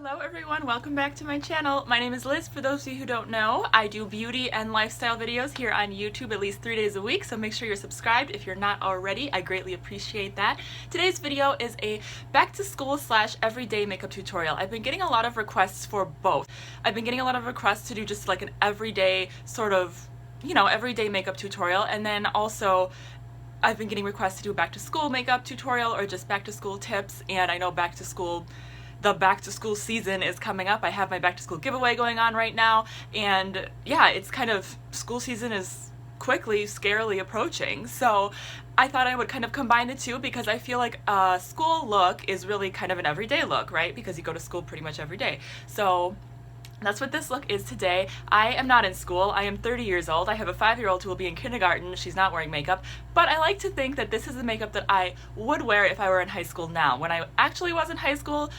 Hello everyone, welcome back to my channel. My name is Liz. For those of you who don't know, I do beauty and lifestyle videos here on YouTube at least 3 days a week, so make sure you're subscribed if you're not already. I greatly appreciate that. Today's video is a back to school / everyday makeup tutorial. I've been getting a lot of requests for both. I've been getting a lot of requests to do just like an everyday sort of, everyday makeup tutorial, and then also I've been getting requests to do a back to school makeup tutorial or just back to school tips, and I know the back to school season is coming up. I have my back to school giveaway going on right now, and yeah, it's kind of, school season is quickly, scarily approaching. So I thought I would kind of combine the two because I feel like a school look is really kind of an everyday look, right? Because you go to school pretty much every day. So that's what this look is today. I am not in school. I am 30 years old. I have a 5-year-old who will be in kindergarten. She's not wearing makeup, but I like to think that this is the makeup that I would wear if I were in high school now. When I actually was in high school,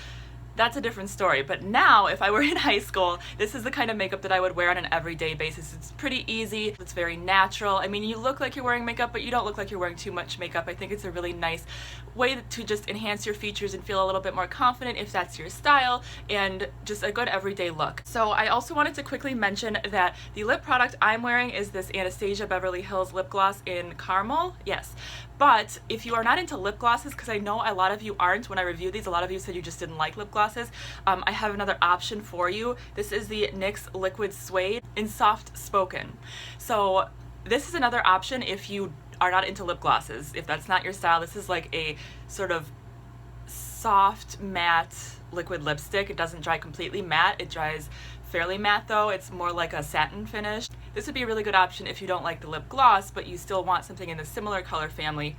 that's a different story. But now, if I were in high school, this is the kind of makeup that I would wear on an everyday basis. It's pretty easy. It's very natural. I mean, you look like you're wearing makeup, but you don't look like you're wearing too much makeup. I think it's a really nice way to just enhance your features and feel a little bit more confident if that's your style, and just a good everyday look. So I also wanted to quickly mention that the lip product I'm wearing is this Anastasia Beverly Hills lip gloss in caramel. Yes. But if you are not into lip glosses, because I know a lot of you aren't, when I reviewed these, a lot of you said you just didn't like lip glosses, I have another option for you. This is the NYX Liquid Suede in Soft Spoken. So this is another option if you are not into lip glosses. If that's not your style, this is like a sort of soft matte liquid lipstick. It doesn't dry completely matte. It dries fairly matte though. It's more like a satin finish. This would be a really good option if you don't like the lip gloss, but you still want something in the similar color family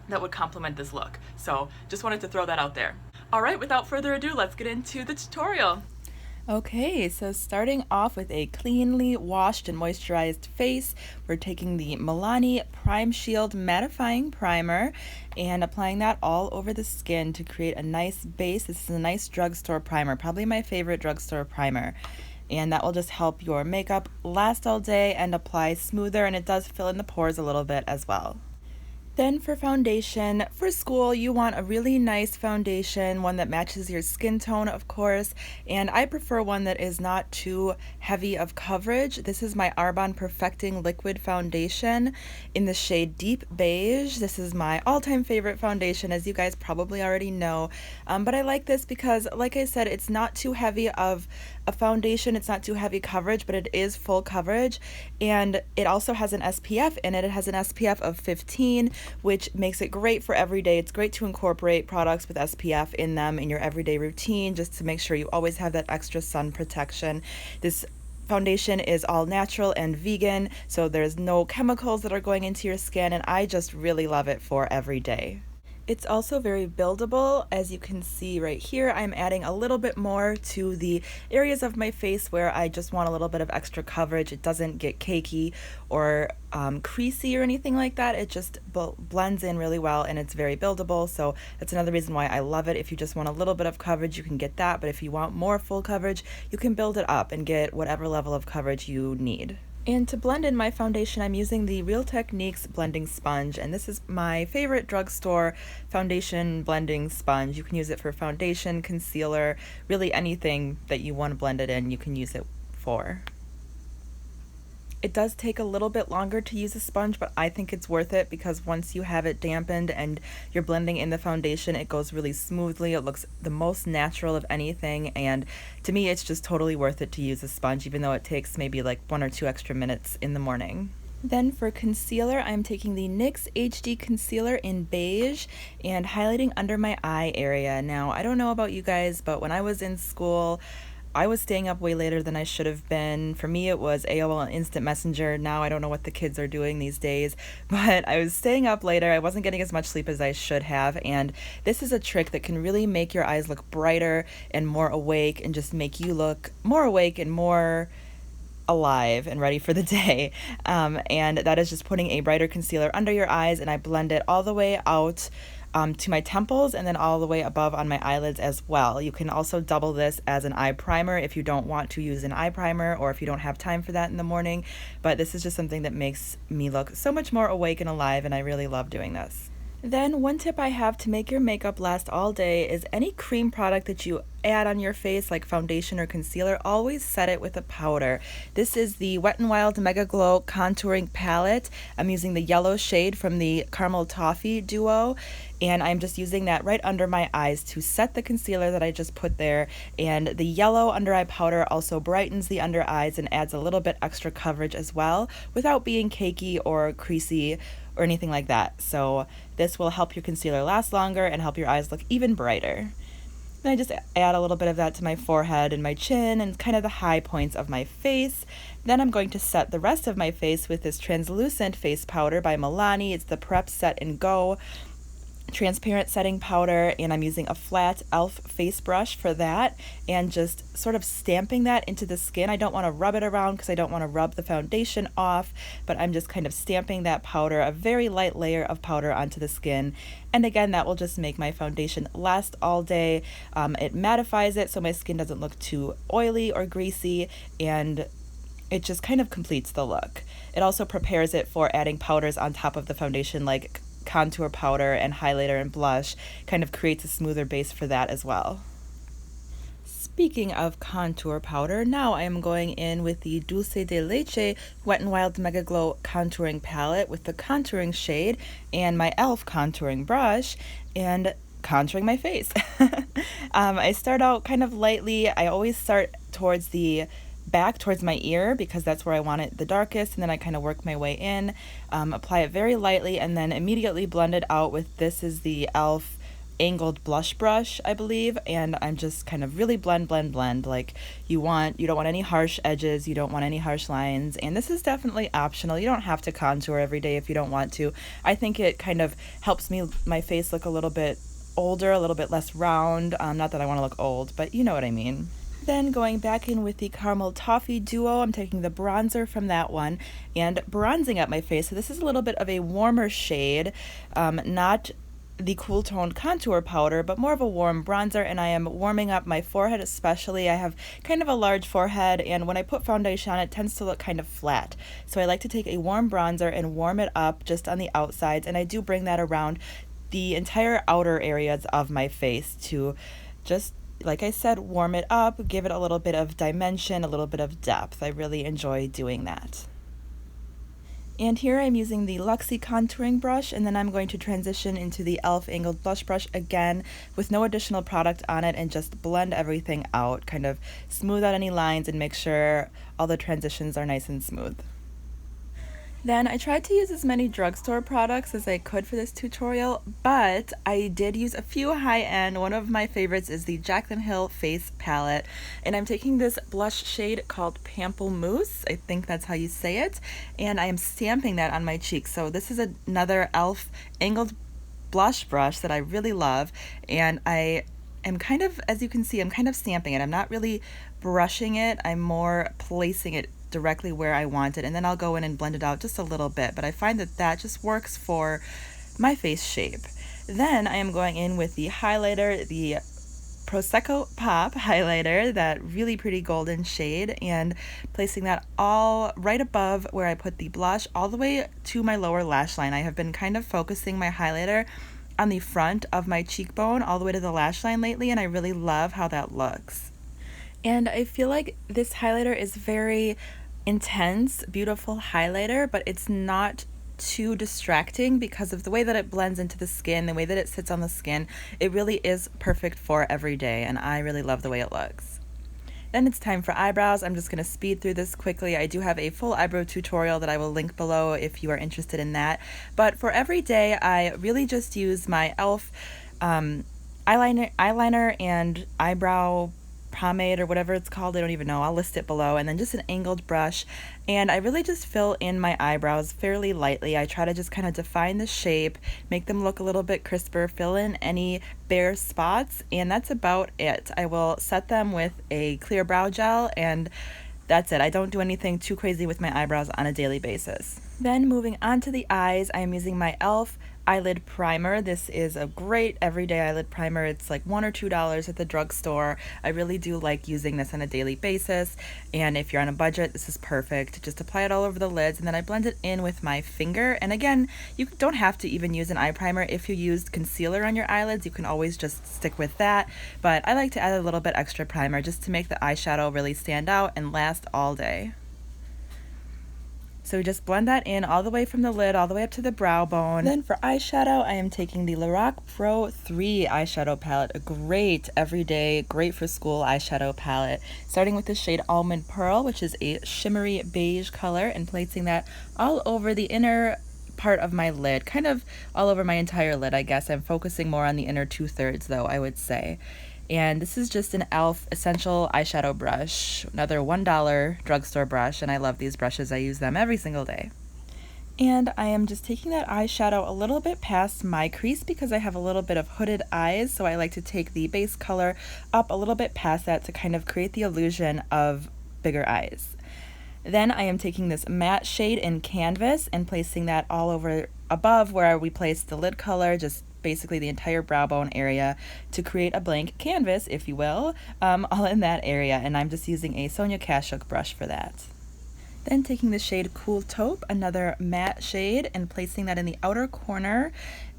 that would complement this look. So just wanted to throw that out there. Alright, without further ado, let's get into the tutorial. Okay, so starting off with a cleanly washed and moisturized face, we're taking the Milani Prime Shield Mattifying Primer and applying that all over the skin to create a nice base. This is a nice drugstore primer, probably my favorite drugstore primer. And that will just help your makeup last all day and apply smoother, and it does fill in the pores a little bit as well. Then for foundation, for school you want a really nice foundation, one that matches your skin tone of course, and I prefer one that is not too heavy of coverage. This is my Arbonne Perfecting Liquid Foundation in the shade Deep Beige. This is my all-time favorite foundation, as you guys probably already know, but I like this because, like I said, it's not too heavy of a foundation, it's not too heavy coverage, but it is full coverage, and it also has an SPF in it. It has an SPF of 15, which makes it great for every day. It's great to incorporate products with SPF in them in your everyday routine, just to make sure you always have that extra sun protection. This foundation is all natural and vegan, so there's no chemicals that are going into your skin, and I just really love it for every day. It's also very buildable. As you can see right here, I'm adding a little bit more to the areas of my face where I just want a little bit of extra coverage. It doesn't get cakey or creasy or anything like that. It just blends in really well, and it's very buildable, so that's another reason why I love it. If you just want a little bit of coverage, you can get that, but if you want more full coverage, you can build it up and get whatever level of coverage you need. And to blend in my foundation, I'm using the Real Techniques blending sponge, and this is my favorite drugstore foundation blending sponge. You can use it for foundation, concealer, really anything that you want to blend it in, you can use it for. It does take a little bit longer to use a sponge, but I think it's worth it because once you have it dampened and you're blending in the foundation, it goes really smoothly. It looks the most natural of anything, and to me it's just totally worth it to use a sponge, even though it takes maybe like 1 or 2 extra minutes in the morning. Then for concealer, I'm taking the NYX HD Concealer in beige and highlighting under my eye area. Now, I don't know about you guys, but when I was in school, I was staying up way later than I should have been. For me, it was AOL and Instant Messenger. Now I don't know what the kids are doing these days, but I was staying up later. I wasn't getting as much sleep as I should have, and this is a trick that can really make your eyes look brighter and more awake, and just make you look more awake and more alive and ready for the day. And that is just putting a brighter concealer under your eyes, and I blend it all the way out to my temples and then all the way above on my eyelids as well. You can also double this as an eye primer if you don't want to use an eye primer, or if you don't have time for that in the morning, but this is just something that makes me look so much more awake and alive, and I really love doing this. Then one tip I have to make your makeup last all day is any cream product that you add on your face like foundation or concealer, always set it with a powder. This is the Wet n Wild Mega Glow Contouring Palette. I'm using the yellow shade from the Caramel Toffee duo, and I'm just using that right under my eyes to set the concealer that I just put there. And the yellow under eye powder also brightens the under eyes and adds a little bit extra coverage as well without being cakey or creasy or anything like that. So this will help your concealer last longer and help your eyes look even brighter. Then I just add a little bit of that to my forehead and my chin and kind of the high points of my face. Then I'm going to set the rest of my face with this translucent face powder by Milani. It's the Prep Set and Go transparent setting powder, and I'm using a flat e.l.f. face brush for that and just sort of stamping that into the skin. I don't want to rub it around because I don't want to rub the foundation off, but I'm just kind of stamping that powder, a very light layer of powder, onto the skin. And again, that will just make my foundation last all day. It mattifies it so my skin doesn't look too oily or greasy, and it just kind of completes the look. It also prepares it for adding powders on top of the foundation like contour powder and highlighter and blush, kind of creates a smoother base for that as well. Speaking of contour powder, now I am going in with the Dulce de Leche Wet n Wild Mega Glow Contouring Palette with the contouring shade and my e.l.f. contouring brush and contouring my face. I start out kind of lightly. I always start towards the back, towards my ear, because that's where I want it the darkest, and then I kind of work my way in, apply it very lightly, and then immediately blend it out with, this is the e.l.f. angled blush brush, I believe, and I'm just kind of really blend like you don't want any harsh edges, you don't want any harsh lines, and this is definitely optional. You don't have to contour every day if you don't want to. I think it kind of helps my face look a little bit older, a little bit less round, not that I want to look old, but you know what I mean. Then going back in with the Caramel Toffee duo, I'm taking the bronzer from that one and bronzing up my face. So this is a little bit of a warmer shade, not the cool toned contour powder, but more of a warm bronzer, and I am warming up my forehead especially. I have kind of a large forehead, and when I put foundation on, it tends to look kind of flat. So I like to take a warm bronzer and warm it up just on the outsides, and I do bring that around the entire outer areas of my face to just, like I said, warm it up, give it a little bit of dimension, a little bit of depth. I really enjoy doing that. And here I'm using the Luxie contouring brush, and then I'm going to transition into the e.l.f. angled blush brush again with no additional product on it and just blend everything out, kind of smooth out any lines and make sure all the transitions are nice and smooth. Then I tried to use as many drugstore products as I could for this tutorial, but I did use a few high-end. One of my favorites is the Jaclyn Hill Face Palette, and I'm taking this blush shade called Pamplemousse, I think that's how you say it, and I am stamping that on my cheeks. So this is another e.l.f. angled blush brush that I really love, and I am kind of, as you can see, I'm kind of stamping it. I'm not really brushing it, I'm more placing it directly where I want it, and then I'll go in and blend it out just a little bit, but I find that that just works for my face shape. Then I am going in with the highlighter, the Prosecco Pop highlighter, that really pretty golden shade, and placing that all right above where I put the blush all the way to my lower lash line. I have been kind of focusing my highlighter on the front of my cheekbone all the way to the lash line lately, and I really love how that looks. And I feel like this highlighter is very intense, beautiful highlighter, but it's not too distracting because of the way that it blends into the skin, the way that it sits on the skin. It really is perfect for every day, and I really love the way it looks. Then it's time for eyebrows. I'm just going to speed through this quickly. I do have a full eyebrow tutorial that I will link below if you are interested in that. But for every day, I really just use my e.l.f. eyeliner and eyebrow pomade or whatever it's called, I don't even know, I'll list it below, and then just an angled brush, and I really just fill in my eyebrows fairly lightly. I try to just kind of define the shape, make them look a little bit crisper, fill in any bare spots, and that's about it. I will set them with a clear brow gel, and that's it. I don't do anything too crazy with my eyebrows on a daily basis. Then moving on to the eyes, I am using my e.l.f. eyelid primer. This is a great everyday eyelid primer. It's like $1 or $2 at the drugstore. I really do like using this on a daily basis, and if you're on a budget, this is perfect. Just apply it all over the lids, and then I blend it in with my finger. And again, you don't have to even use an eye primer. If you used concealer on your eyelids, you can always just stick with that, but I like to add a little bit extra primer just to make the eyeshadow really stand out and last all day. So we just blend that in all the way from the lid all the way up to the brow bone. Then for eyeshadow, I am taking the Lorac Pro 3 eyeshadow palette, a great everyday, great for school eyeshadow palette. Starting with the shade Almond Pearl, which is a shimmery beige color, and placing that all over the inner part of my lid, kind of all over my entire lid, I guess. I'm focusing more on the inner 2/3 though, I would say. And this is just an e.l.f. Essential Eyeshadow Brush, another $1 drugstore brush, and I love these brushes. I use them every single day. And I am just taking that eyeshadow a little bit past my crease because I have a little bit of hooded eyes, so I like to take the base color up a little bit past that to kind of create the illusion of bigger eyes. Then I am taking this matte shade in Canvas and placing that all over above where we placed the lid color, just basically the entire brow bone area, to create a blank canvas, if you will, all in that area. And I'm just using a Sonia Kashuk brush for that. Then taking the shade Cool Taupe, another matte shade, and placing that in the outer corner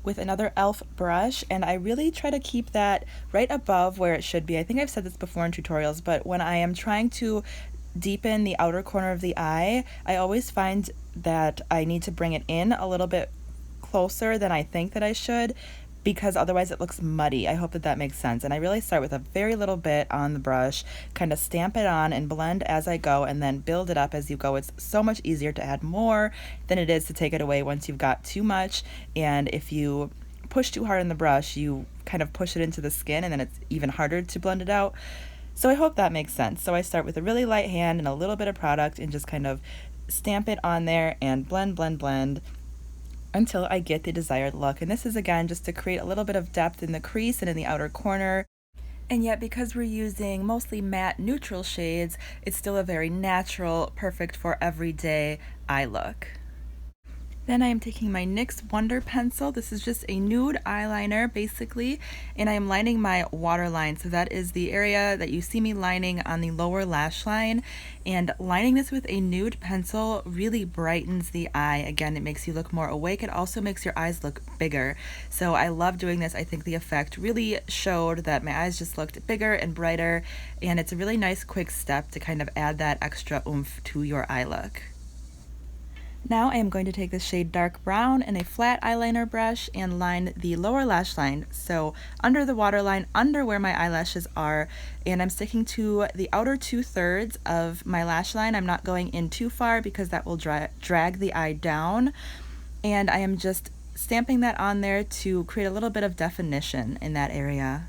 with another e.l.f. brush, and I really try to keep that right above where it should be. I think I've said this before in tutorials, but when I am trying to deepen the outer corner of the eye, I always find that I need to bring it in a little bit closer than I think that I should, because otherwise it looks muddy. I hope that that makes sense. And I really start with a very little bit on the brush, kind of stamp it on and blend as I go, and then build it up as you go. It's so much easier to add more than it is to take it away once you've got too much. And if you push too hard on the brush, you kind of push it into the skin, and then it's even harder to blend it out. So I hope that makes sense. So I start with a really light hand and a little bit of product and just kind of stamp it on there and blend, blend, blend until I get the desired look. And this is again just to create a little bit of depth in the crease and in the outer corner. And yet, because we're using mostly matte neutral shades, it's still a very natural, perfect for everyday eye look. Then I am taking my NYX Wonder Pencil. This is just a nude eyeliner basically, and I am lining my waterline. So that is the area that you see me lining on the lower lash line. And lining this with a nude pencil really brightens the eye. Again, it makes you look more awake. It also makes your eyes look bigger. So I love doing this. I think the effect really showed that my eyes just looked bigger and brighter, and it's a really nice quick step to kind of add that extra oomph to your eye look. Now I am going to take the shade Dark Brown and a flat eyeliner brush and line the lower lash line, so under the waterline, under where my eyelashes are, and I'm sticking to the outer 2/3 of my lash line. I'm not going in too far because that will drag the eye down, and I am just stamping that on there to create a little bit of definition in that area.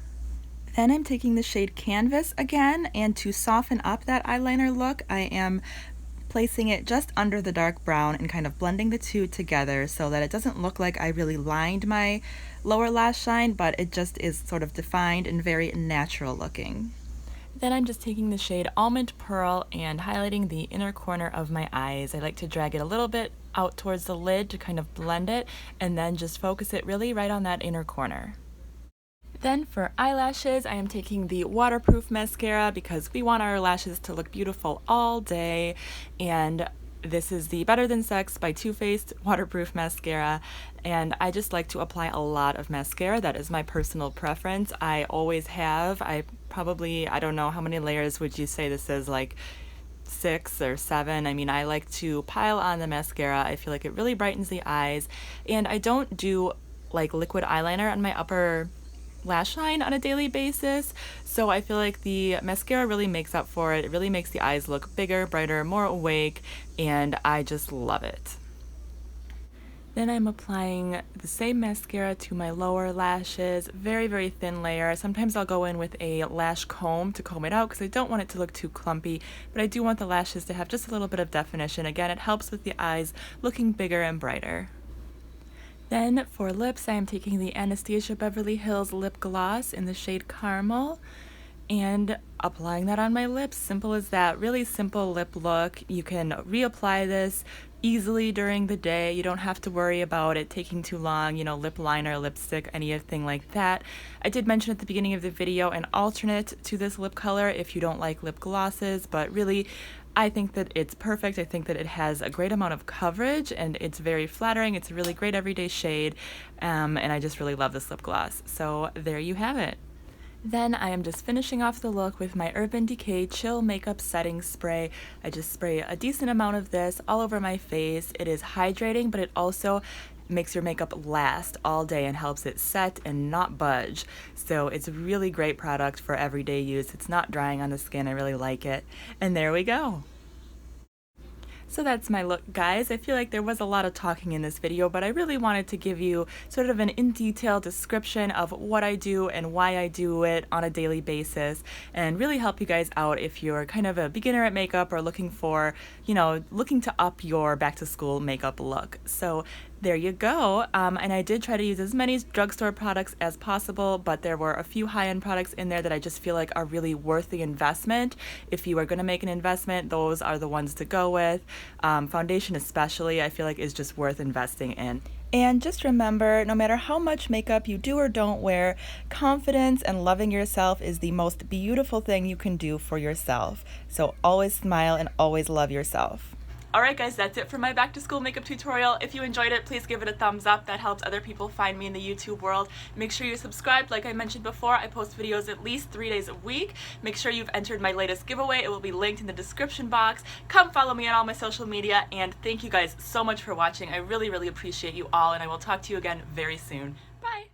Then I'm taking the shade Canvas again, and to soften up that eyeliner look, I am placing it just under the dark brown and kind of blending the two together so that it doesn't look like I really lined my lower lash line, but it just is sort of defined and very natural looking. Then I'm just taking the shade Almond Pearl and highlighting the inner corner of my eyes. I like to drag it a little bit out towards the lid to kind of blend it, and then just focus it really right on that inner corner. Then for eyelashes, I am taking the waterproof mascara because we want our lashes to look beautiful all day, and this is the Better Than Sex by Too Faced waterproof mascara, and I just like to apply a lot of mascara. That is my personal preference. I always have. I don't know, how many layers would you say this is, like 6 or 7? I mean, I like to pile on the mascara. I feel like it really brightens the eyes, and I don't do like liquid eyeliner on my upper lash line on a daily basis, so I feel like the mascara really makes up for it. It really makes the eyes look bigger, brighter, more awake, and I just love it. Then I'm applying the same mascara to my lower lashes, very, very thin layer. Sometimes I'll go in with a lash comb to comb it out because I don't want it to look too clumpy, but I do want the lashes to have just a little bit of definition. Again, it helps with the eyes looking bigger and brighter. Then for lips, I am taking the Anastasia Beverly Hills Lip Gloss in the shade Caramel, and applying that on my lips. Simple as that. Really simple lip look. You can reapply this easily during the day. You don't have to worry about it taking too long, you know, lip liner, lipstick, anything like that. I did mention at the beginning of the video an alternate to this lip color if you don't like lip glosses, but really I think that it's perfect. I think that it has a great amount of coverage and it's very flattering. It's a really great everyday shade, and I just really love this lip gloss. So there you have it. Then I am just finishing off the look with my Urban Decay Chill Makeup Setting Spray. I just spray a decent amount of this all over my face. It is hydrating, but it also makes your makeup last all day and helps it set and not budge. So it's a really great product for everyday use. It's not drying on the skin. I really like it. And there we go. So that's my look, guys. I feel like there was a lot of talking in this video, but I really wanted to give you sort of an in-detail description of what I do and why I do it on a daily basis, and really help you guys out if you're kind of a beginner at makeup or looking for, you know, looking to up your back-to-school makeup look. So there you go. And I did try to use as many drugstore products as possible, but there were a few high-end products in there that I just feel like are really worth the investment. If you are going to make an investment, those are the ones to go with. Foundation especially, I feel like is just worth investing in. And just remember, no matter how much makeup you do or don't wear, confidence and loving yourself is the most beautiful thing you can do for yourself. So always smile and always love yourself. Alright guys, that's it for my back to school makeup tutorial. If you enjoyed it, please give it a thumbs up. That helps other people find me in the YouTube world. Make sure you're subscribed. Like I mentioned before, I post videos at least 3 days a week. Make sure you've entered my latest giveaway. It will be linked in the description box. Come follow me on all my social media, and thank you guys so much for watching. I really, really appreciate you all, and I will talk to you again very soon. Bye!